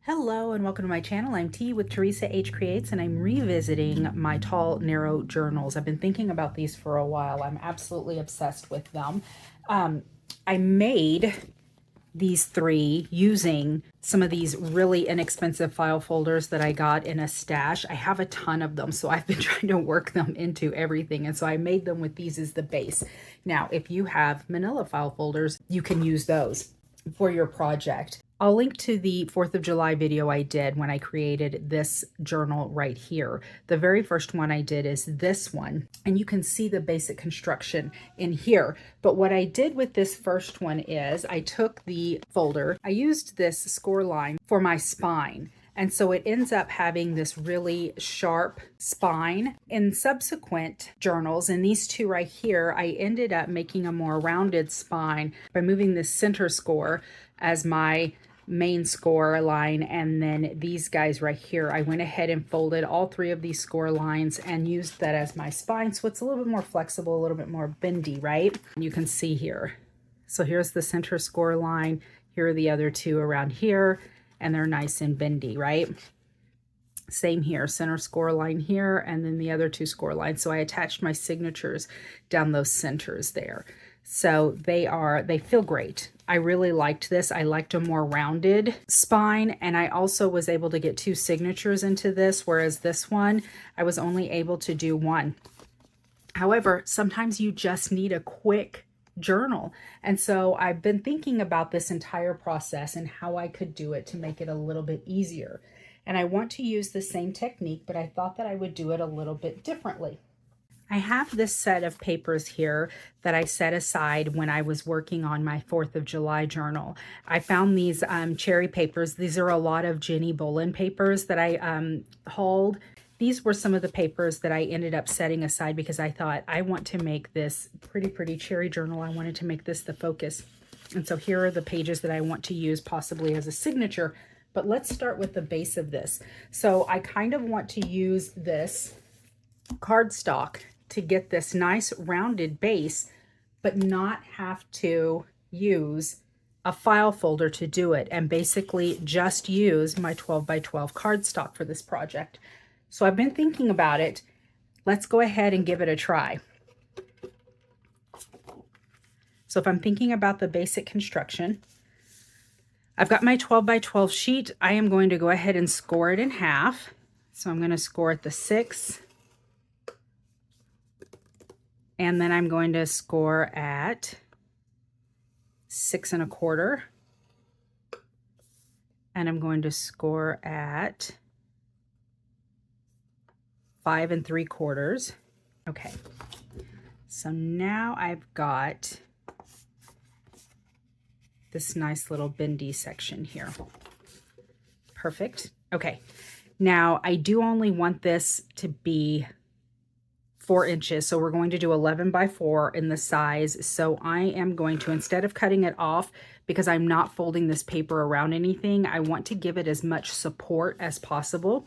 Hello and welcome to my channel. I'm T with Teresa H Creates, and I'm revisiting my tall, narrow journals. I've been thinking about these for a while. I'm absolutely obsessed with them. I made these three using some of these really inexpensive file folders that I got in a stash. I have a ton of them, so I've been trying to work them into everything. And so I made them with these as the base. Now, if you have manila file folders, you can use those for your project. I'll link to the 4th of July video I did when I created this journal right here. The very first one I did is this one, and you can see the basic construction in here. But what I did with this first one is I took the folder, I used this score line for my spine. And so it ends up having this really sharp spine. In subsequent journals, in these two right here, I ended up making a more rounded spine by moving this center score as my main score line, and then these guys right here, I went ahead and folded all three of these score lines and used that as my spine, so it's a little bit more flexible, a little bit more bendy, right? You can see here. So here's the center score line, here are the other two around here, and they're nice and bendy, right? Same here, center score line here, and then the other two score lines. So I attached my signatures down those centers there. So they feel great. I really liked this. I liked a more rounded spine, and I also was able to get two signatures into this, whereas this one, I was only able to do one. However, sometimes you just need a quick journal. And so I've been thinking about this entire process and how I could do it to make it a little bit easier. And I want to use the same technique, but I thought that I would do it a little bit differently. I have this set of papers here that I set aside when I was working on my 4th of July journal. I found these cherry papers. These are a lot of Jenny Bolin papers that I hauled. These were some of the papers that I ended up setting aside because I thought I want to make this pretty cherry journal. I wanted to make this the focus. And so here are the pages that I want to use possibly as a signature. But let's start with the base of this. So I kind of want to use this cardstock to get this nice rounded base, but not have to use a file folder to do it, and basically just use my 12 by 12 cardstock for this project. So I've been thinking about it. Let's go ahead and give it a try. So if I'm thinking about the basic construction, I've got my 12 by 12 sheet. I am going to go ahead and score it in half. So I'm going to score at the 6, and then I'm going to score at 6 1/4, and I'm going to score at 5 3/4. Okay, so now I've got this nice little bendy section here. Perfect. Okay, now I do only want this to be 4 inches, so we're going to do 11 by 4 in the size. So I am going to, instead of cutting it off, because I'm not folding this paper around anything, I want to give it as much support as possible.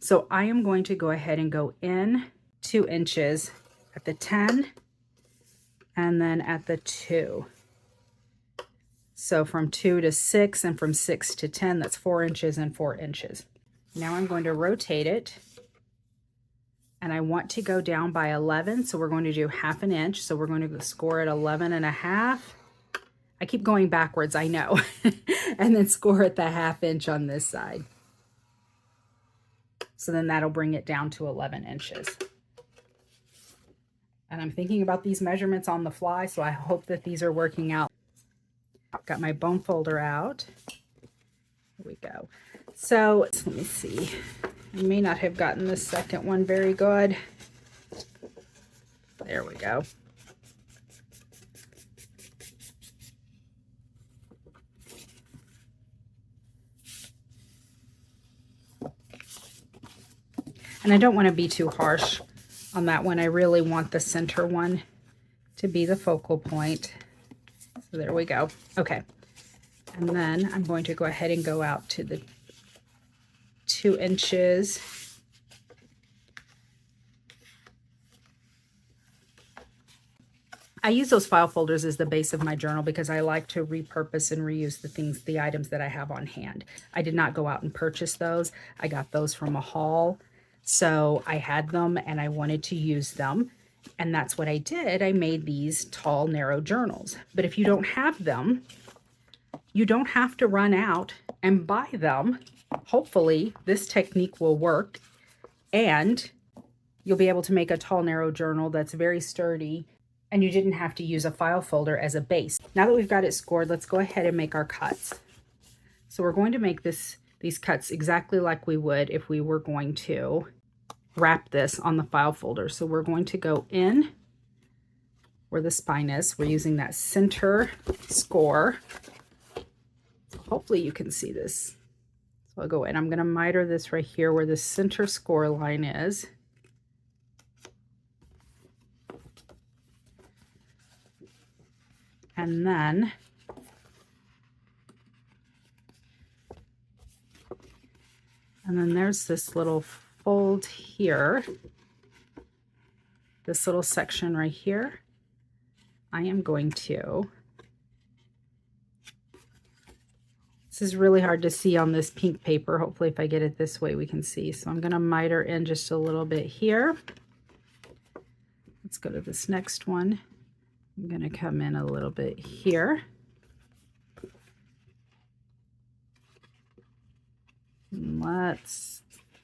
So I am going to go ahead and go in 2 inches at the 10 and then at the 2. So from 2 to 6 and from 6 to 10, that's 4 inches and 4 inches. Now I'm going to rotate it, and I want to go down by 11, so we're going to do 1/2 inch. So we're going to score at 11 1/2. I keep going backwards, I know. And then score at the 1/2 inch on this side. So then that'll bring it down to 11 inches. And I'm thinking about these measurements on the fly, so I hope that these are working out. Got my bone folder out. Here we go. So let me see. I may not have gotten the second one very good. There we go. And I don't want to be too harsh on that one. I really want the center one to be the focal point. So there we go. Okay. And then I'm going to go ahead and go out to the 2 inches. I use those file folders as the base of my journal because I like to repurpose and reuse the items that I have on hand. I did not go out and purchase those. I got those from a haul. So I had them and I wanted to use them. And that's what I did. I made these tall, narrow journals. But if you don't have them, you don't have to run out and buy them. Hopefully this technique will work and you'll be able to make a tall, narrow journal that's very sturdy, and you didn't have to use a file folder as a base. Now that we've got it scored, let's go ahead and make our cuts. So we're going to make these cuts exactly like we would if we were going to wrap this on the file folder. So we're going to go in where the spine is. We're using that center score. So hopefully you can see this. So I'll go in. I'm going to miter this right here where the center score line is. And then there's this little fold here, this little section right here. I am going to, this is really hard to see on this pink paper. Hopefully if I get it this way we can see. So I'm going to miter in just a little bit here. Let's go to this next one. I'm going to come in a little bit here.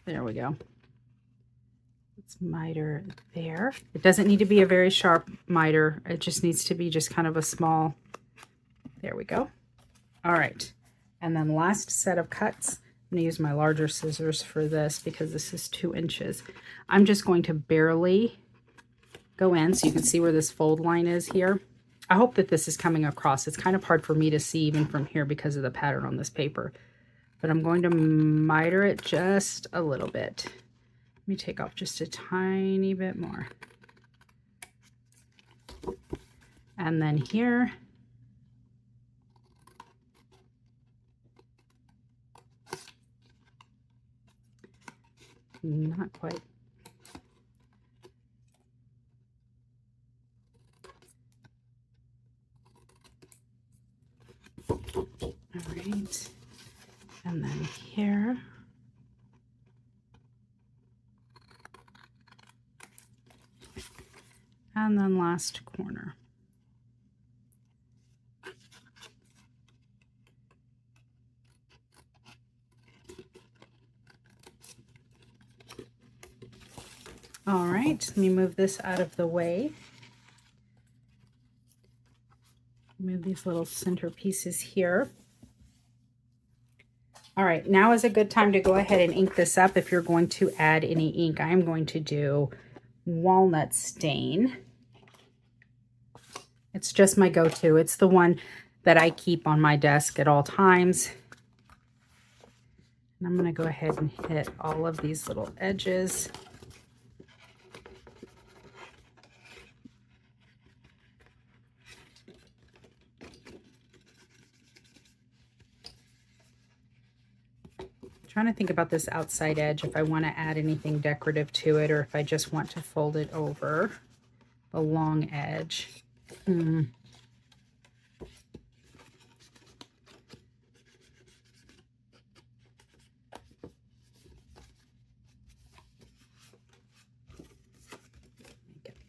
There we go. Let's miter there. It doesn't need to be a very sharp miter. It just needs to be just kind of a small, there we go. All right. And then last set of cuts. I'm going to use my larger scissors for this because this is 2 inches. I'm just going to barely go in so you can see where this fold line is here. I hope that this is coming across. It's kind of hard for me to see even from here because of the pattern on this paper. But I'm going to miter it just a little bit. Let me take off just a tiny bit more. And then here, not quite. All right, and then here. And then last corner. All right, let me move this out of the way. Move these little center pieces here. All right, now is a good time to go ahead and ink this up if you're going to add any ink. I am going to do walnut stain. It's just my go-to. It's the one that I keep on my desk at all times. And I'm going to go ahead and hit all of these little edges. Trying to think about this outside edge, if I want to add anything decorative to it or if I just want to fold it over the long edge. Get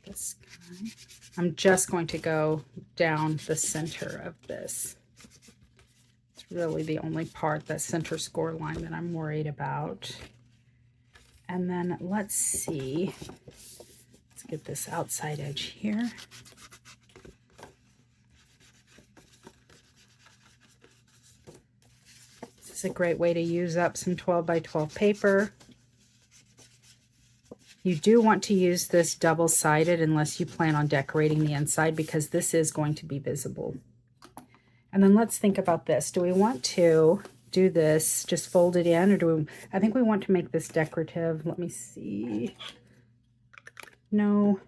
this guy. I'm just going to go down the center of this. Really the only part, that center score line, that I'm worried about. And then let's see, let's get this outside edge here. This is a great way to use up some 12 by 12 paper. You do want to use this double-sided unless you plan on decorating the inside, because this is going to be visible. And then let's think about this. Do we want to do this, just fold it in, or do we, I think we want to make this decorative. Let me see. No.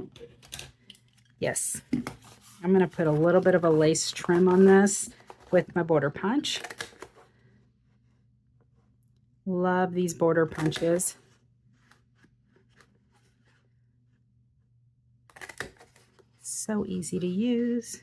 Yes. I'm going to put a little bit of a lace trim on this with my border punch. Love these border punches. So easy to use.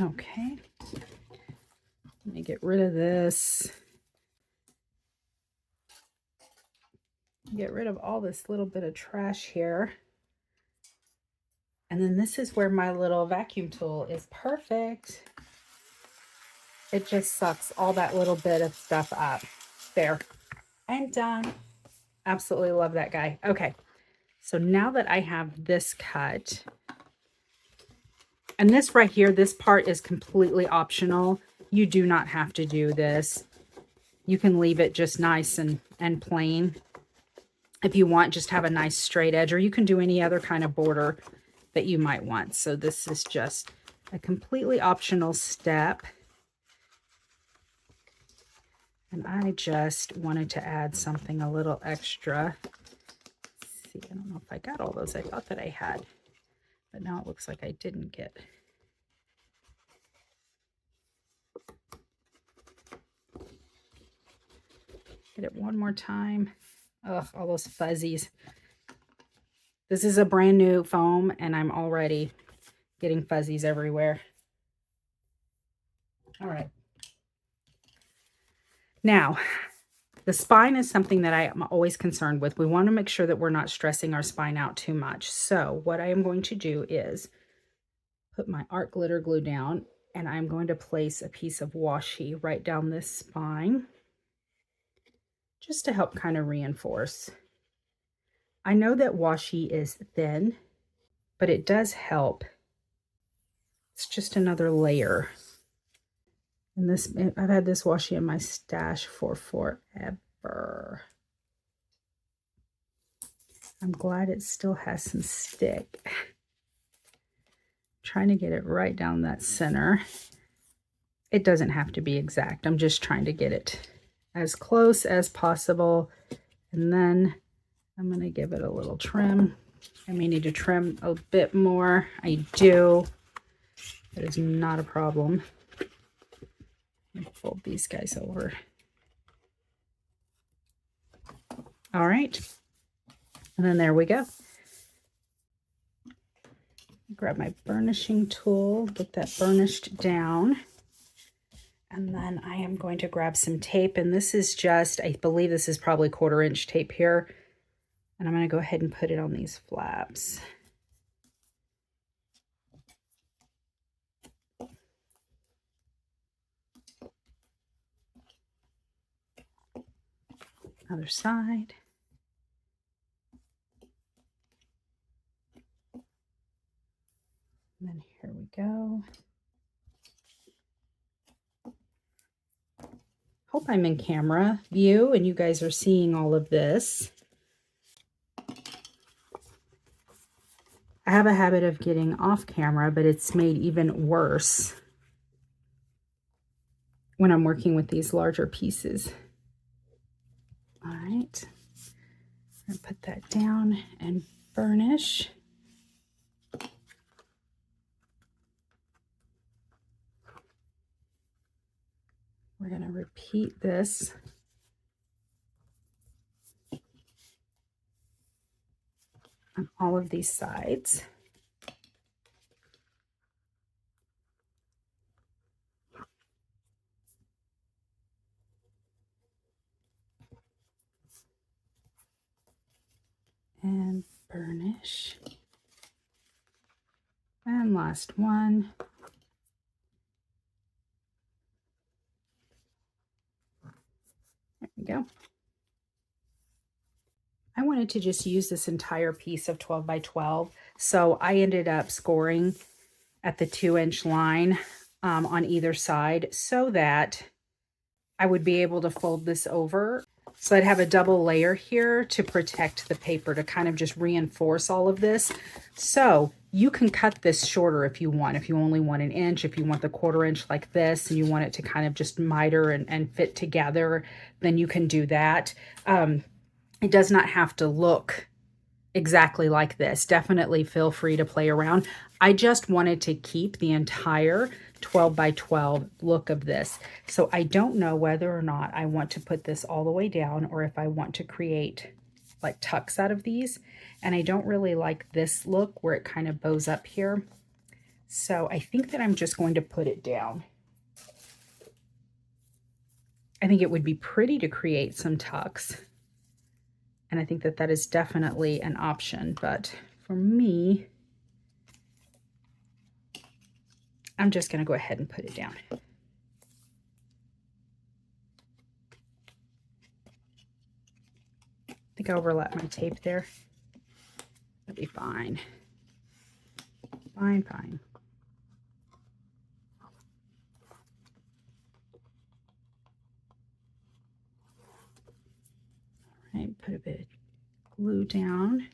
Okay, let me get rid of this. Get rid of all this little bit of trash here. And then this is where my little vacuum tool is perfect. It just sucks all that little bit of stuff up. There, I'm done. Absolutely love that guy. Okay, so now that I have this cut, and this right here, this part is completely optional. You do not have to do this. You can leave it just nice and plain. If you want, just have a nice straight edge, or you can do any other kind of border that you might want. So this is just a completely optional step. And I just wanted to add something a little extra. Let's see, I don't know if I got all those. I thought that I had, but now it looks like I didn't get. Get it one more time. Ugh, all those fuzzies. This is a brand new foam and I'm already getting fuzzies everywhere. All right. Now, the spine is something that I am always concerned with. We want to make sure that we're not stressing our spine out too much. So what I am going to do is put my art glitter glue down, and I'm going to place a piece of washi right down this spine just to help kind of reinforce. I know that washi is thin, but it does help. It's just another layer. And this, I've had this washi in my stash for forever. I'm glad it still has some stick. Trying to get it right down that center. It doesn't have to be exact. I'm just trying to get it as close as possible. And then I'm going to give it a little trim. I may need to trim a bit more. I do. That is not a problem. Let me fold these guys over. All right. And then there we go. Grab my burnishing tool, get that burnished down. And then I am going to grab some tape. And this is just, I believe this is probably 1/4 inch tape here. And I'm going to go ahead and put it on these flaps. Other side. And then here we go. Hope I'm in camera view and you guys are seeing all of this. I have a habit of getting off camera, but it's made even worse when I'm working with these larger pieces. All right, I'm gonna put that down and burnish. We're going to repeat this on all of these sides. And burnish. And last one. There we go. I wanted to just use this entire piece of 12 by 12. So I ended up scoring at the 2-inch line on either side so that I would be able to fold this over. So I'd have a double layer here to protect the paper, to kind of just reinforce all of this. So you can cut this shorter if you want. If you only want 1 inch, if you want the 1/4 inch like this, and you want it to kind of just miter and fit together, then you can do that. It does not have to look exactly like this. Definitely feel free to play around. I just wanted to keep the entire 12 by 12 look of this. So I don't know whether or not I want to put this all the way down or if I want to create like tucks out of these. And I don't really like this look where it kind of bows up here. So I think that I'm just going to put it down. I think it would be pretty to create some tucks. And I think that that is definitely an option, but for me, I'm just going to go ahead and put it down. I think I overlapped my tape there. That'll be fine. Fine, fine. All right, put a bit of glue down.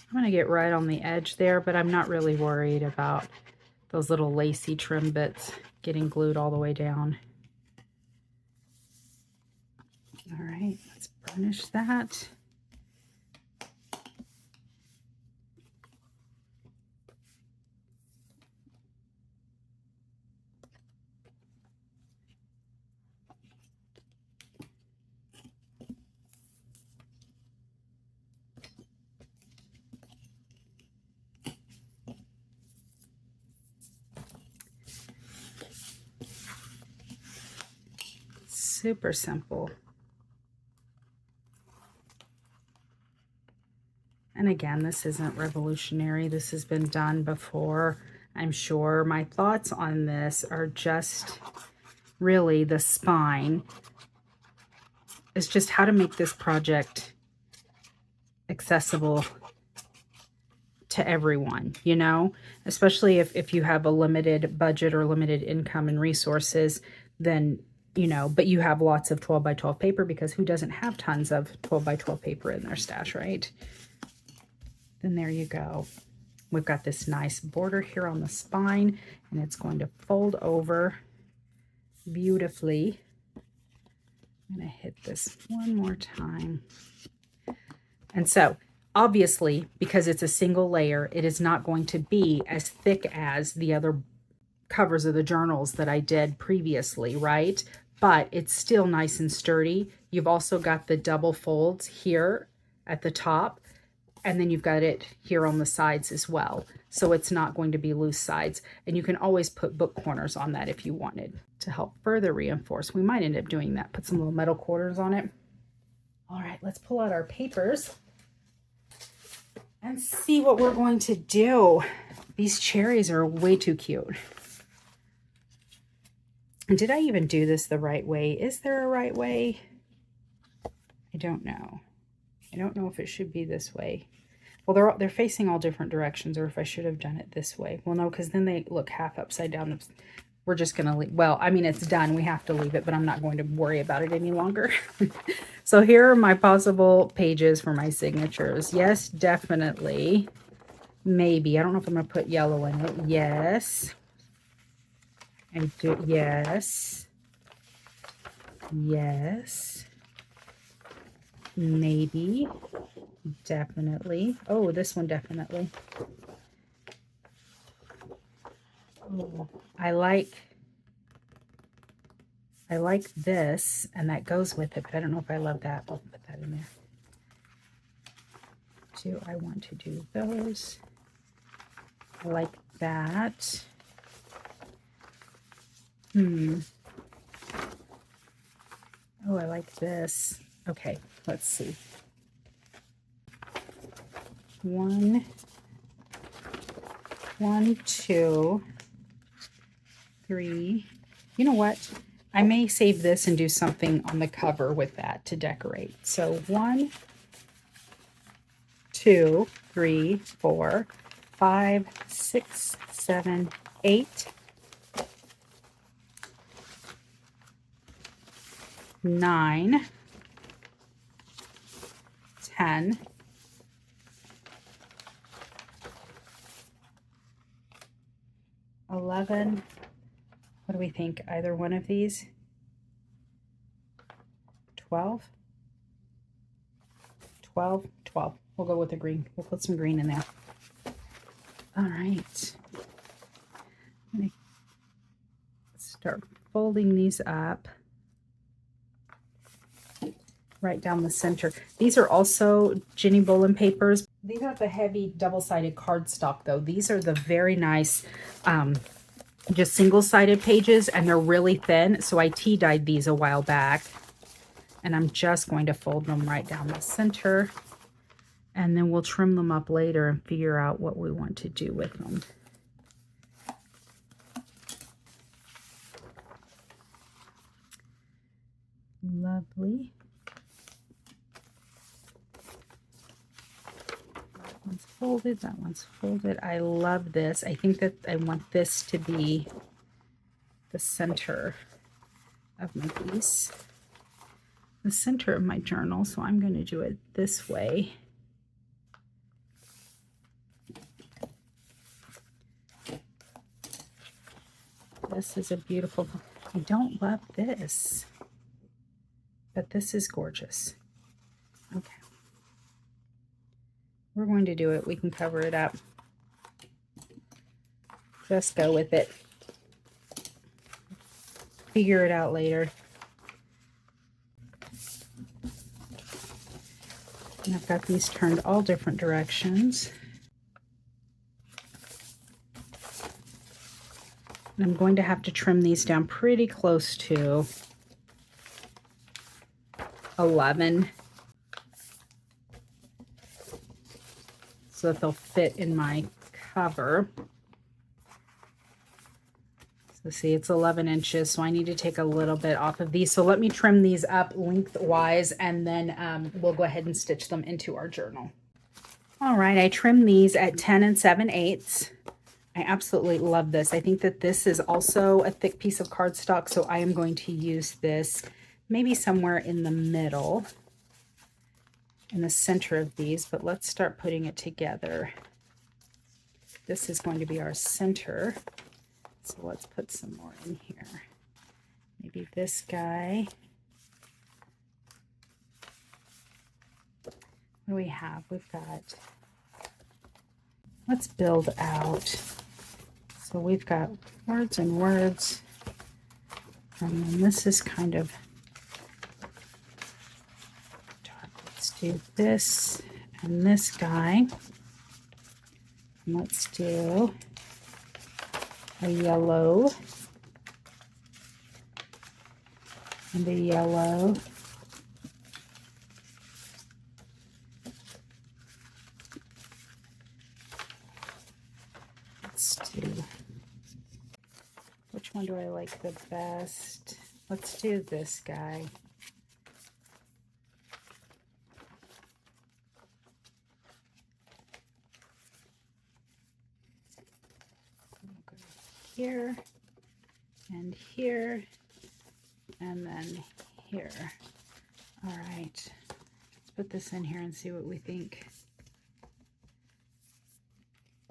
I'm going to get right on the edge there, but I'm not really worried about those little lacy trim bits getting glued all the way down. All right, let's burnish that. Super simple. And again, this isn't revolutionary. This has been done before, I'm sure. My thoughts on this are just really the spine. It's just how to make this project accessible to everyone, you know, especially if you have a limited budget or limited income and resources, then, you know, but you have lots of 12 by 12 paper, because who doesn't have tons of 12 by 12 paper in their stash, right? Then there you go. We've got this nice border here on the spine, and it's going to fold over beautifully. I'm going to hit this one more time. And so obviously, because it's a single layer, it is not going to be as thick as the other covers of the journals that I did previously, right? But it's still nice and sturdy. You've also got the double folds here at the top, and then you've got it here on the sides as well. So it's not going to be loose sides. And you can always put book corners on that if you wanted to help further reinforce. We might end up doing that, put some little metal quarters on it. All right, let's pull out our papers and see what we're going to do. These cherries are way too cute. And did I even do this the right way? Is there a right way? I don't know. I don't know if it should be this way. Well, they're facing all different directions, or if I should have done it this way. Well, no, because then they look half upside down. We're just going to leave. Well, I mean, it's done. We have to leave it, but I'm not going to worry about it any longer. So here are my possible pages for my signatures. Yes, definitely. Maybe. I don't know if I'm going to put yellow in it. Yes. And do, yes. Yes. Maybe. Definitely. Oh, this one definitely. Oh, I like this, and that goes with it, but I don't know if I love that. I'll put that in there. Do I want to do those? I like that. Oh, I like this. Okay, let's see. 1, 2, 3. You know what? I may save this and do something on the cover with that to decorate. So 1, 2, 3, 4, 5, 6, 7, 8, 9, 10, 11. What do we think? Either one of these? 12? 12? 12. We'll go with the green. We'll put some green in there. All right. I'm going to start folding these up right down the center. These are also Jenny Bolin papers. These are the heavy double-sided cardstock though. These are the very nice just single-sided pages, and they're really thin. So I tea dyed these a while back, and I'm just going to fold them right down the center, and then we'll trim them up later and figure out what we want to do with them. Lovely. That one's folded, that one's folded. I love this. I think that I want this to be the center of my piece, the center of my journal, so I'm going to do it this way. This is a beautiful, I don't love this, but this is gorgeous. Okay. We're going to do it. We can cover it up. Just go with it. Figure it out later. And I've got these turned all different directions. And I'm going to have to trim these down pretty close to 11 so that they'll fit in my cover. So see, it's 11 inches, so I need to take a little bit off of these. So let me trim these up lengthwise, and then we'll go ahead and stitch them into our journal. All right, I trimmed these at 10 and 7/8. I absolutely love this. I think that this is also a thick piece of cardstock, so I am going to use this maybe somewhere in the middle, in the center of these, but let's start putting it together. This is going to be our center. So let's put some more in here. Maybe this guy. What do we have? We've got, let's build out. So we've got words and words. And then this is kind of dark. Let's do this and this guy. And let's do a yellow and a yellow. Let's do, which one do I like the best? Let's do this guy. Here and here and then here. All right, let's put this in here and see what we think.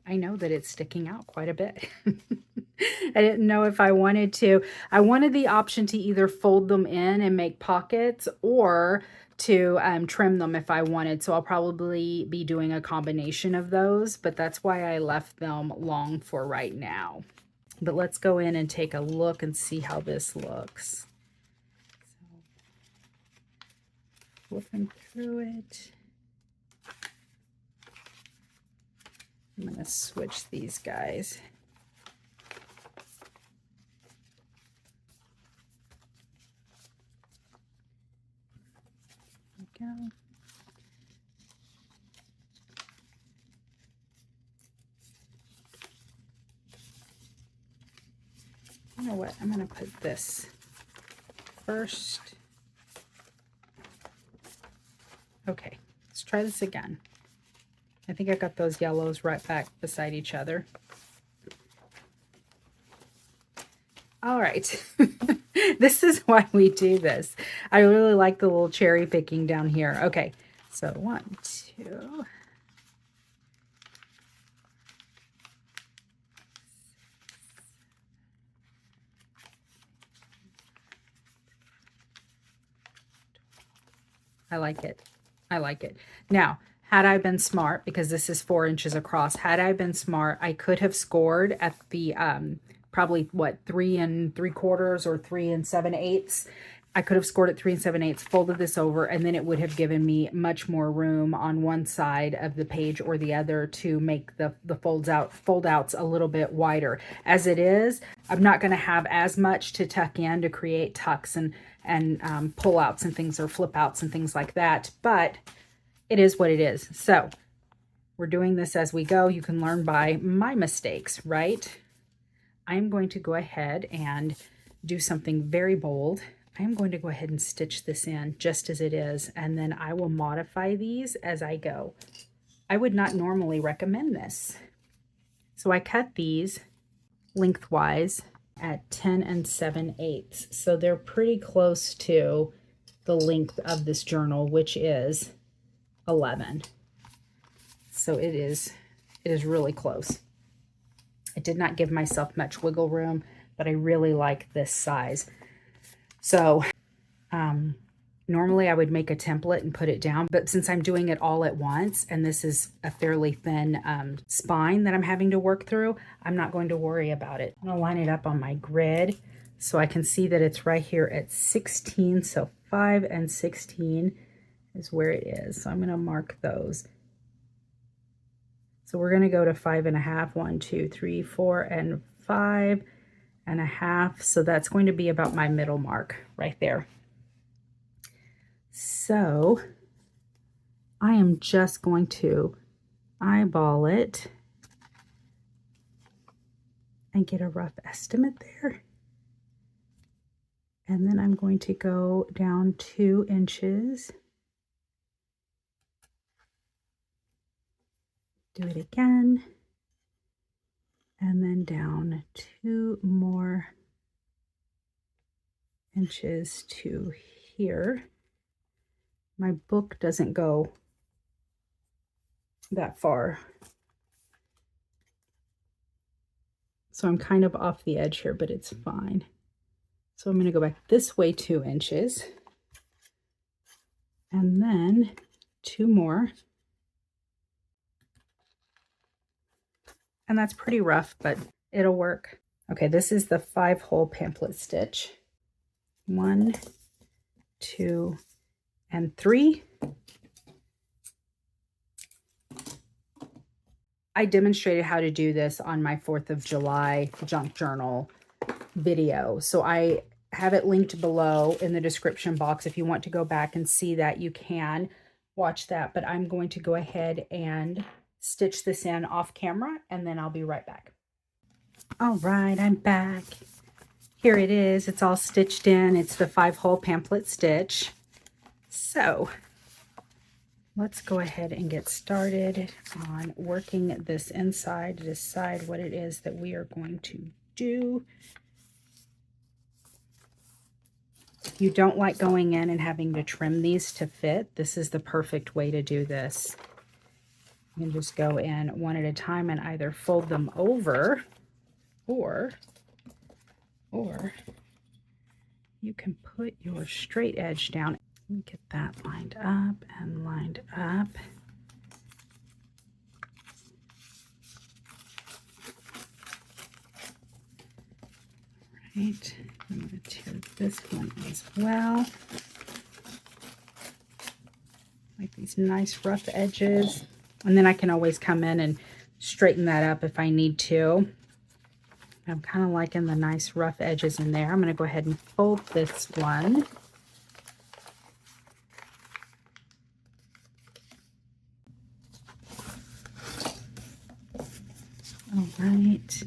I know that it's sticking out quite a bit. I didn't know if I wanted to. I wanted the option to either fold them in and make pockets, or to trim them if I wanted. So I'll probably be doing a combination of those, but that's why I left them long for right now. But let's go in and take a look and see how this looks. So, flipping through it. I'm going to switch these guys. There we go. You know what? I'm going to put this first. Okay, let's try this again. I think I got those yellows right back beside each other. All right. This is why we do this. I really like the little cherry picking down here. Okay, so 1, 2. I like it. I like it. Now, had I been smart, because this is 4 inches across, had I been smart, I could have scored at the probably what, 3 3/4 or 3 7/8. I could have scored at 3 7/8, folded this over, and then it would have given me much more room on one side of the page or the other to make the fold outs a little bit wider. As it is, I'm not going to have as much to tuck in to create tucks and pull outs and things, or flip outs and things like that, but it is what it is. So we're doing this as we go. You can learn by my mistakes, right? I'm going to go ahead and do something very bold. I'm going to go ahead and stitch this in just as it is, and then I will modify these as I go. I would not normally recommend this. So I cut these lengthwise at 10 7/8. So they're pretty close to the length of this journal, which is 11. So it is really close. I did not give myself much wiggle room, but I really like this size. So normally I would make a template and put it down, but since I'm doing it all at once, and this is a fairly thin spine that I'm having to work through, I'm not going to worry about it. I'm going to line it up on my grid so I can see that it's right here at 16. So 5 and 16 is where it is. So I'm going to mark those. So we're going to go to 5.5. 1, 2, 3, 4, and 5.5. So that's going to be about my middle mark right there. So I am just going to eyeball it and get a rough estimate there. And then I'm going to go down 2 inches. Do it again. And then down 2 more inches to here. My book doesn't go that far, so I'm kind of off the edge here, but it's fine. So I'm going to go back this way 2 inches, and then 2 more, and that's pretty rough, but it'll work. Okay, this is the 5-hole pamphlet stitch. 1, 2, and 3. I demonstrated how to do this on my 4th of July junk journal video. So I have it linked below in the description box. If you want to go back and see that, you can watch that. But I'm going to go ahead and stitch this in off camera, and then I'll be right back. All right, I'm back. Here it is. It's all stitched in. It's the 5-hole pamphlet stitch. So let's go ahead and get started on working this inside to decide what it is that we are going to do. If you don't like going in and having to trim these to fit, this is the perfect way to do this. You can just go in one at a time and either fold them over, or you can put your straight edge down. Let me get that lined up and lined up. Right, I'm going to tear this one as well. Like these nice rough edges. And then I can always come in and straighten that up if I need to. I'm kind of liking the nice rough edges in there. I'm going to go ahead and fold this one. All right.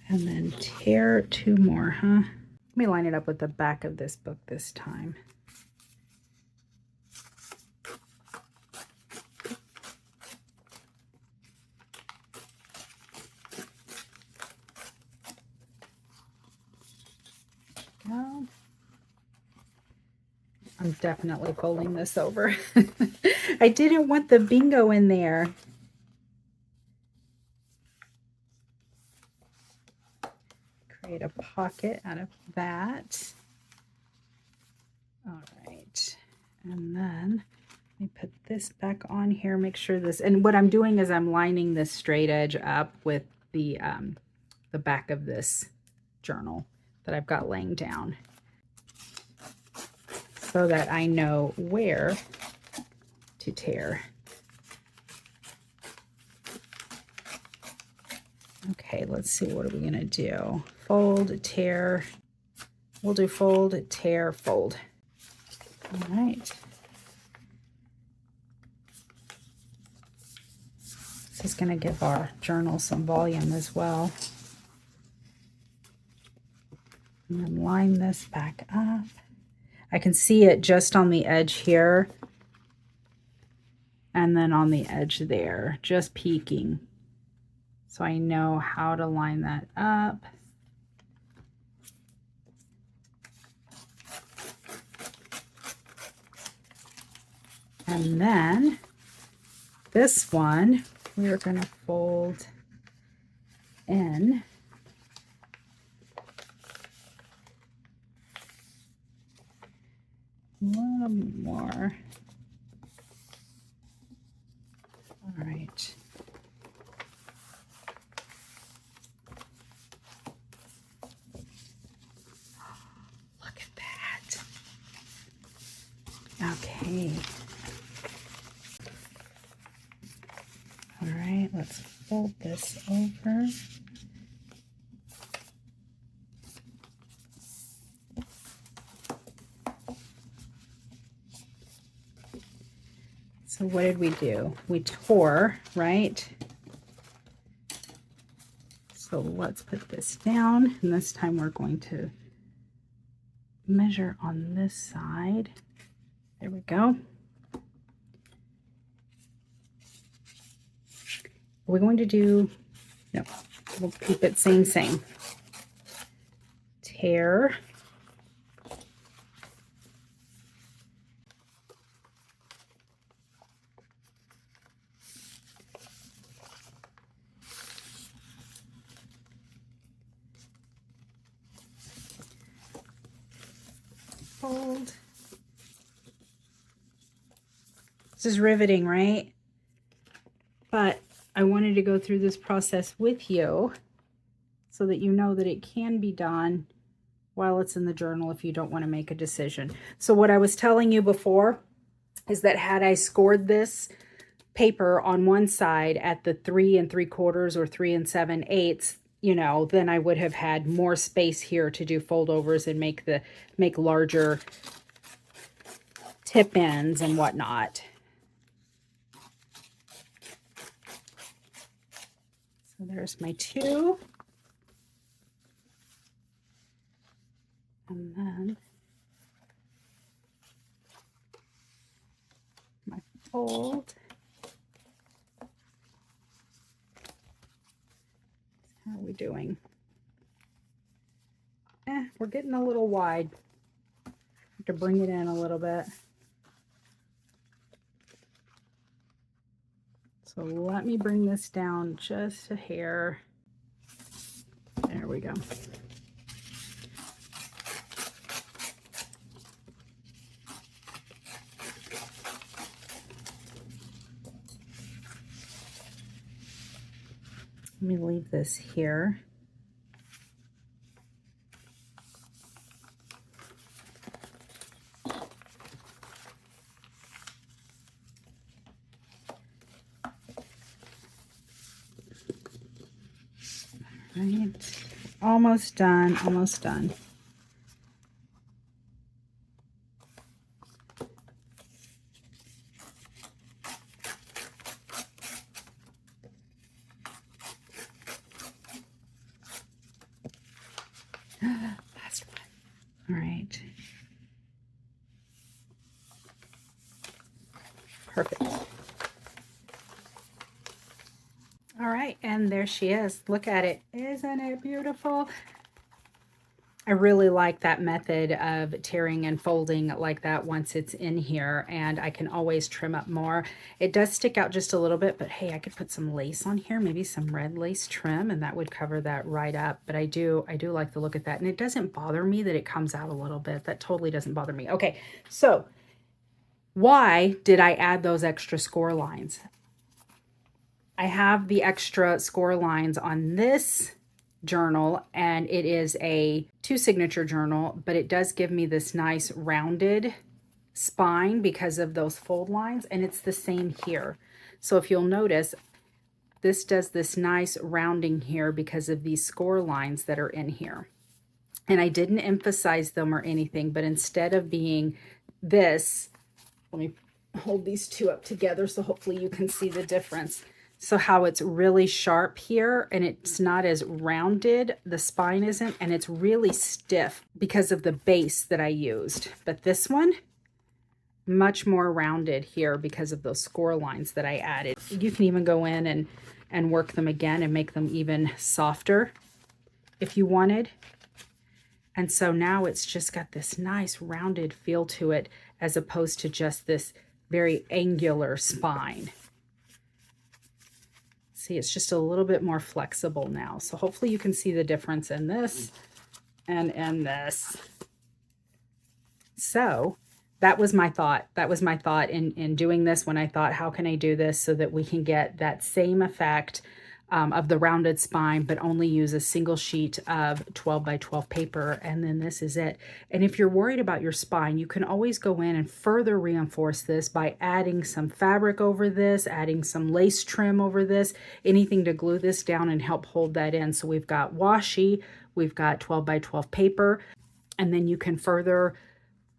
And then tear 2 more, huh? Let me line it up with the back of this book this time. I'm definitely folding this over. I didn't want the bingo in there. Create a pocket out of that. All right. And then let me put this back on here, make sure this, and what I'm doing is I'm lining this straight edge up with the back of this journal that I've got laying down so that I know where to tear. Okay, let's see, what are we gonna do? Fold, tear. We'll do fold, tear, fold. All right. This is gonna give our journal some volume as well. And then line this back up. I can see it just on the edge here and then on the edge there, just peeking. So I know how to line that up. And then this one, we're going to fold in. A little more. All right. Look at that. Okay. All right, let's fold this over. So what did we do? We tore, right? So let's put this down, and this time we're going to measure on this side. There we go. We're going to do, no, we'll keep it same. Tear. Fold. This is riveting, right? But I wanted to go through this process with you so that you know that it can be done while it's in the journal if you don't want to make a decision. So what I was telling you before is that had I scored this paper on one side at the 3 3/4 or 3 7/8, you know, then I would have had more space here to do foldovers and make larger tip ends and whatnot. So there's my 2. And then my fold. How are we doing? We're getting a little wide. Have to bring it in a little bit. So let me bring this down just a hair. There we go. Let me leave this here. Right, almost done, almost done. Last one. All right. Perfect. All right, and there she is. Look at it. Isn't it beautiful? I really like that method of tearing and folding like that once it's in here, and I can always trim up more. It does stick out just a little bit, but hey, I could put some lace on here, maybe some red lace trim, and that would cover that right up. But I do like the look at that, and it doesn't bother me that it comes out a little bit. That totally doesn't bother me. Okay, so why did I add those extra score lines? I have the extra score lines on this journal, and it is a 2-signature journal, but it does give me this nice rounded spine because of those fold lines, and it's the same here. So if you'll notice, this does this nice rounding here because of these score lines that are in here. And I didn't emphasize them or anything, but instead of being this, let me hold these two up together so hopefully you can see the difference. So how it's really sharp here and it's not as rounded, the spine isn't, and it's really stiff because of the base that I used. But this one, much more rounded here because of those score lines that I added. You can even go in and work them again and make them even softer if you wanted. And so now it's just got this nice rounded feel to it as opposed to just this very angular spine. See, it's just a little bit more flexible now. So hopefully you can see the difference in this and in this. So that was my thought. That was my thought in doing this when I thought, how can I do this so that we can get that same effect of the rounded spine, but only use a single sheet of 12 by 12 paper, and then this is it. And if you're worried about your spine, you can always go in and further reinforce this by adding some fabric over this, adding some lace trim over this, anything to glue this down and help hold that in. So we've got washi, we've got 12 by 12 paper, and then you can further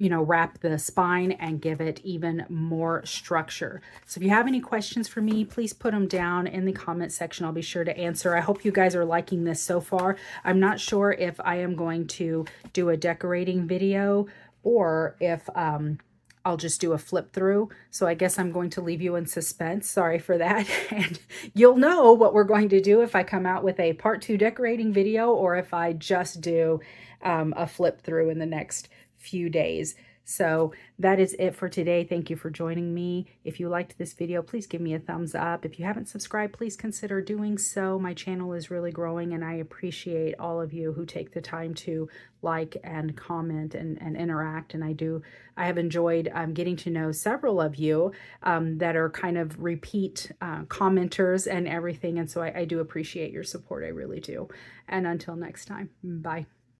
wrap the spine and give it even more structure. So if you have any questions for me, please put them down in the comment section. I'll be sure to answer. I hope you guys are liking this so far. I'm not sure if I am going to do a decorating video or if I'll just do a flip through. So I guess I'm going to leave you in suspense. Sorry for that. And you'll know what we're going to do if I come out with a part 2 decorating video or if I just do a flip through in the next few days. So that is it for today. Thank you for joining me. If you liked this video, please give me a thumbs up. If you haven't subscribed, please consider doing so. My channel is really growing and I appreciate all of you who take the time to like and comment and interact. And I have enjoyed getting to know several of you that are kind of repeat commenters and everything. And so I do appreciate your support. I really do. And until next time, bye.